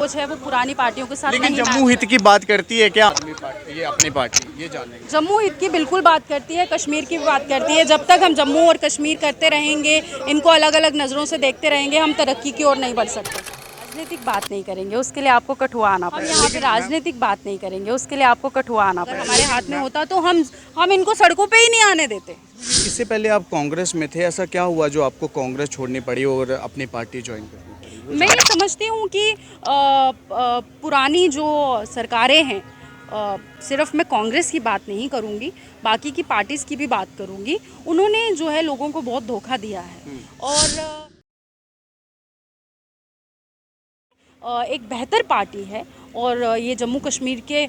सोच है वो पुरानी पार्टियों के साथ लेकिन नहीं जम्मू हित की बात करती है क्या ये अपनी पार्टी, ये जानेंगे। जम्मू हित की बिल्कुल बात करती है, कश्मीर की भी बात करती है। जब तक हम जम्मू और कश्मीर करते रहेंगे, इनको अलग अलग नज़रों से देखते रहेंगे, हम तरक्की की ओर नहीं बढ़ सकते। राजनीतिक बात नहीं करेंगे, उसके लिए आपको कठुआ आना पड़ेगा। यहाँ पे राजनीतिक बात नहीं करेंगे, उसके लिए आपको कठुआ आना पड़ेगा। हमारे हाथ में होता तो हम इनको सड़कों पे ही नहीं आने देते। इससे पहले आप कांग्रेस में थे, ऐसा क्या हुआ जो आपको कांग्रेस छोड़नी पड़ी और अपनी पार्टी ज्वाइन करनी पड़ी? मैं ये समझती हूँ कि पुरानी जो सरकारें हैं, सिर्फ मैं कांग्रेस की बात नहीं करूँगी, बाकी की पार्टीज़ की भी बात करूँगी, उन्होंने जो है लोगों को बहुत धोखा दिया है। और एक बेहतर पार्टी है। और ये जम्मू कश्मीर के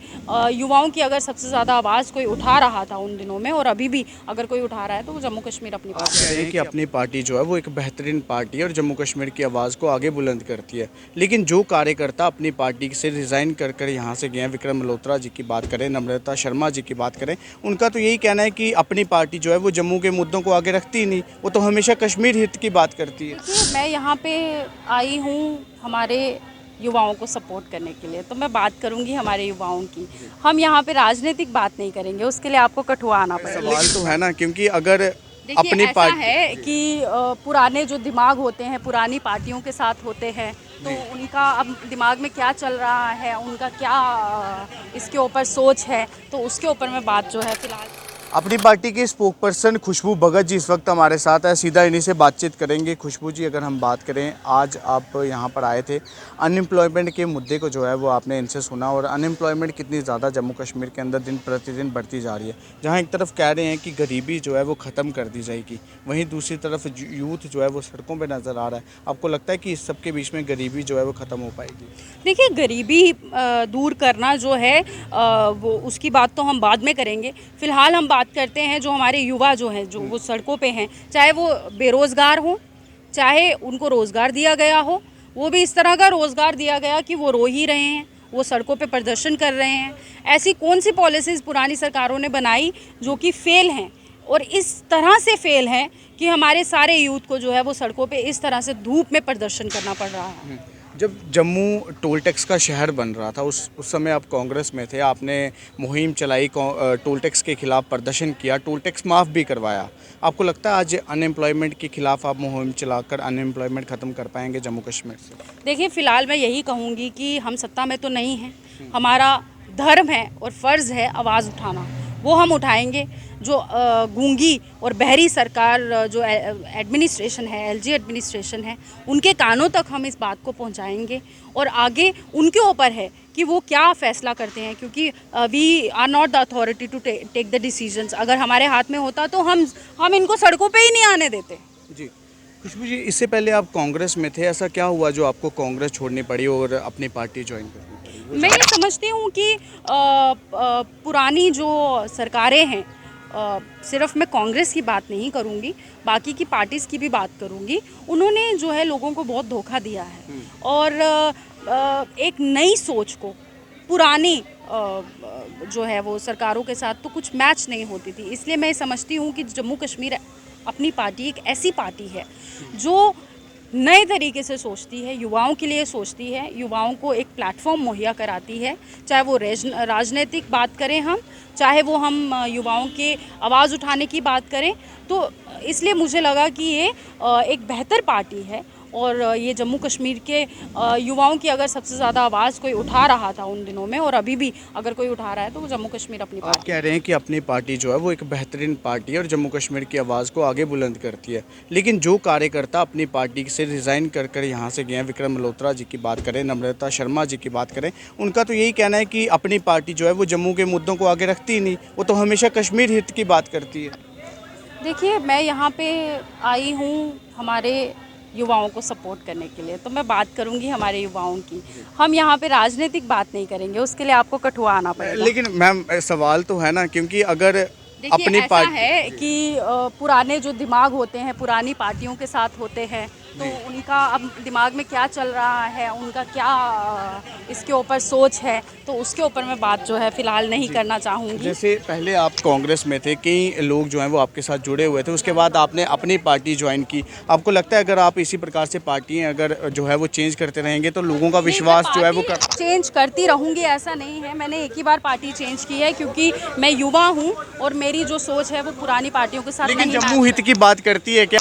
युवाओं की अगर सबसे ज़्यादा आवाज़ कोई उठा रहा था उन दिनों में, और अभी भी अगर कोई उठा रहा है, तो वो जम्मू कश्मीर अपनी पार्टी कह रहे हैं कि अपनी पार्टी जो है वो एक बेहतरीन पार्टी है और जम्मू कश्मीर की आवाज़ को आगे बुलंद करती है। लेकिन जो कार्यकर्ता अपनी पार्टी से रिज़ाइन कर कर यहाँ से गए हैं, विक्रम मल्होत्रा जी की बात करें, नम्रता शर्मा जी की बात करें, उनका तो यही कहना है कि अपनी पार्टी जो है वो जम्मू के मुद्दों को आगे रखती ही नहीं, वो तो हमेशा कश्मीर हित की बात करती है। देखिए, मैं यहाँ पे आई हूँ हमारे युवाओं को सपोर्ट करने के लिए, तो मैं बात करूंगी हमारे युवाओं की। हम यहाँ पे राजनीतिक बात नहीं करेंगे, उसके लिए आपको कठुआ आना पड़ेगा। सवाल तो है ना, क्योंकि अगर देखिए, अपनी ऐसा पार्टी है कि पुराने जो दिमाग होते हैं पुरानी पार्टियों के साथ होते हैं, तो उनका अब दिमाग में क्या चल रहा है, उनका क्या इसके ऊपर सोच है, तो उसके ऊपर मैं बात जो है फिलहाल। अपनी पार्टी की स्पोक पर्सन खुशबू भगत जी इस वक्त हमारे साथ है, सीधा इन्हीं से बातचीत करेंगे। खुशबू जी, अगर हम बात करें, आज आप यहाँ पर आए थे, अनएम्प्लॉयमेंट के मुद्दे को जो है वो आपने इनसे सुना, और अनएम्प्लॉयमेंट कितनी ज़्यादा जम्मू कश्मीर के अंदर दिन प्रतिदिन बढ़ती जा रही है। जहाँ एक तरफ कह रहे हैं कि गरीबी जो है वो ख़त्म कर दी जाएगी, वहीं दूसरी तरफ यूथ जो है वो सड़कों पर नज़र आ रहा है। आपको लगता है कि इस सब के बीच में गरीबी जो है वो ख़त्म हो पाएगी? देखिए, गरीबी दूर करना जो है वो उसकी बात तो हम बाद में करेंगे। फ़िलहाल हम बात करते हैं जो हमारे युवा जो हैं, जो वो सड़कों पे हैं, चाहे वो बेरोज़गार हों, चाहे उनको रोज़गार दिया गया हो, वो भी इस तरह का रोज़गार दिया गया कि वो रो ही रहे हैं, वो सड़कों पे प्रदर्शन कर रहे हैं। ऐसी कौन सी पॉलिसीज़ पुरानी सरकारों ने बनाई जो कि फ़ेल हैं, और इस तरह से फ़ेल हैं कि हमारे सारे यूथ को जो है वो सड़कों पे इस तरह से धूप में प्रदर्शन करना पड़ रहा है। जब जम्मू टोल टैक्स का शहर बन रहा था, उस समय आप कांग्रेस में थे, आपने मुहिम चलाई, टोल टैक्स के खिलाफ प्रदर्शन किया, टोल टैक्स माफ़ भी करवाया। आपको लगता है आज अनएम्प्लॉयमेंट के खिलाफ आप मुहिम चलाकर अनएम्प्लॉयमेंट ख़त्म कर पाएंगे जम्मू कश्मीर से? देखिए, फ़िलहाल मैं यही कहूँगी कि हम सत्ता में तो नहीं हैं, हमारा धर्म है और फ़र्ज़ है आवाज़ उठाना, वो हम उठाएंगे। जो गूंगी और बहरी सरकार जो एडमिनिस्ट्रेशन है, एलजी एडमिनिस्ट्रेशन है, उनके कानों तक हम इस बात को पहुंचाएंगे, और आगे उनके ऊपर है कि वो क्या फ़ैसला करते हैं, क्योंकि we are not the authority to take the decisions. अगर हमारे हाथ में होता तो हम इनको सड़कों पे ही नहीं आने देते। जी खुशबू जी, इससे पहले आप कांग्रेस में थे, ऐसा क्या हुआ जो आपको कांग्रेस छोड़नी पड़ी और अपनी पार्टी ज्वाइन करनी पड़ी? मैं ये समझती हूँ कि पुरानी जो सरकारें हैं, सिर्फ मैं कांग्रेस की बात नहीं करूँगी, बाकी की पार्टीज़ की भी बात करूँगी, उन्होंने जो है लोगों को बहुत धोखा दिया है। और एक नई सोच को पुरानी जो है वो सरकारों के साथ तो कुछ मैच नहीं होती थी। इसलिए मैं समझती हूँ कि जम्मू कश्मीर अपनी पार्टी एक ऐसी पार्टी है जो नए तरीके से सोचती है, युवाओं के लिए सोचती है, युवाओं को एक प्लेटफॉर्म मुहैया कराती है। चाहे वो राजनीतिक बात करें हम, चाहे वो हम युवाओं के आवाज़ उठाने की बात करें, तो इसलिए मुझे लगा कि ये एक बेहतर पार्टी है। और ये जम्मू कश्मीर के युवाओं की अगर सबसे ज़्यादा आवाज़ कोई उठा रहा था उन दिनों में, और अभी भी अगर कोई उठा रहा है, तो वो जम्मू कश्मीर अपनी आप कह रहे हैं कि अपनी पार्टी जो है वो एक बेहतरीन पार्टी है और जम्मू कश्मीर की आवाज़ को आगे बुलंद करती है। लेकिन जो कार्यकर्ता अपनी पार्टी से रिज़ाइन कर कर यहाँ से गए हैं, विक्रम मल्होत्रा जी की बात करें, नम्रता शर्मा जी की बात करें, उनका तो यही कहना है कि अपनी पार्टी जो है वो जम्मू के मुद्दों को आगे रखती ही नहीं, वो तो हमेशा कश्मीर हित की बात करती है। देखिए, मैं यहाँ पे आई हूँ हमारे युवाओं को सपोर्ट करने के लिए, तो मैं बात करूंगी हमारे युवाओं की। हम यहाँ पे राजनीतिक बात नहीं करेंगे, उसके लिए आपको कठुआ आना पड़ेगा। लेकिन मैम, सवाल तो है ना, क्योंकि अगर देखिए, अपनी ऐसा पार्टी है कि पुराने जो दिमाग होते हैं पुरानी पार्टियों के साथ होते हैं, तो उनका अब दिमाग में क्या चल रहा है, उनका क्या इसके ऊपर सोच है, तो उसके ऊपर मैं बात जो है फ़िलहाल नहीं करना चाहूँगी। जैसे पहले आप कांग्रेस में थे, कई लोग जो हैं वो आपके साथ जुड़े हुए थे, उसके बाद आपने अपनी पार्टी ज्वाइन की। आपको लगता है अगर आप इसी प्रकार से पार्टियां अगर जो है वो चेंज करते रहेंगे तो लोगों का विश्वास जो है वो चेंज करती रहूँगी ऐसा नहीं है। मैंने एक ही बार पार्टी चेंज की है क्योंकि मैं युवा हूँ और मेरी जो सोच है वो पुरानी पार्टियों के साथ लेकिन नहीं जम्मू हित की बात करती है क्या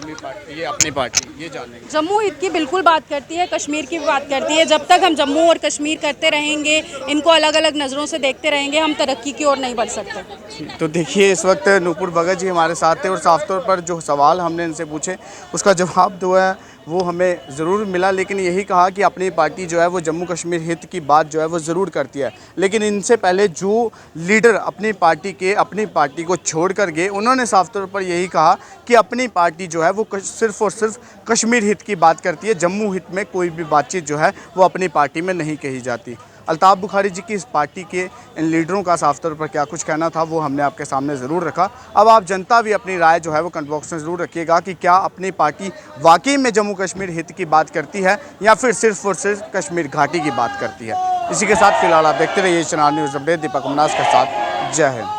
अपनी पार्टी ये जानेंगे। जम्मू हित की बिल्कुल बात करती है, कश्मीर की भी बात करती है। जब तक हम जम्मू और कश्मीर करते रहेंगे, इनको अलग अलग नज़रों से देखते रहेंगे, हम तरक्की की ओर नहीं बढ़ सकते। तो देखिए इस वक्त नूपुर भगत जी हमारे साथ थे और साफ तौर पर जो सवाल हमने इनसे पूछे उसका जवाब जो है वो हमें ज़रूर मिला, लेकिन यही कहा कि अपनी पार्टी जो है वो जम्मू कश्मीर हित की बात जो है वो ज़रूर करती है। लेकिन इनसे पहले जो लीडर अपनी पार्टी को छोड़ कर गए उन्होंने साफ तौर पर यही कहा कि अपनी पार्टी जो है वो सिर्फ़ और सिर्फ कश्मीर हित की बात करती है, जम्मू हित में कोई भी बातचीत जो है वो अपनी पार्टी में नहीं कही जाती। अल्ताफ़ बुखारी जी की इस पार्टी के इन लीडरों का साफ तौर पर क्या कुछ कहना था वो हमने आपके सामने ज़रूर रखा। अब आप जनता भी अपनी राय जो है वो कमेंट बॉक्स में ज़रूर रखिएगा कि क्या अपनी पार्टी वाकई में जम्मू कश्मीर हित की बात करती है या फिर सिर्फ और सिर्फ कश्मीर घाटी की बात करती है। इसी के साथ फिलहाल आप देखते रहिए चनार न्यूज़ अपडेट। दीपक उमनास के साथ, जय हिंद।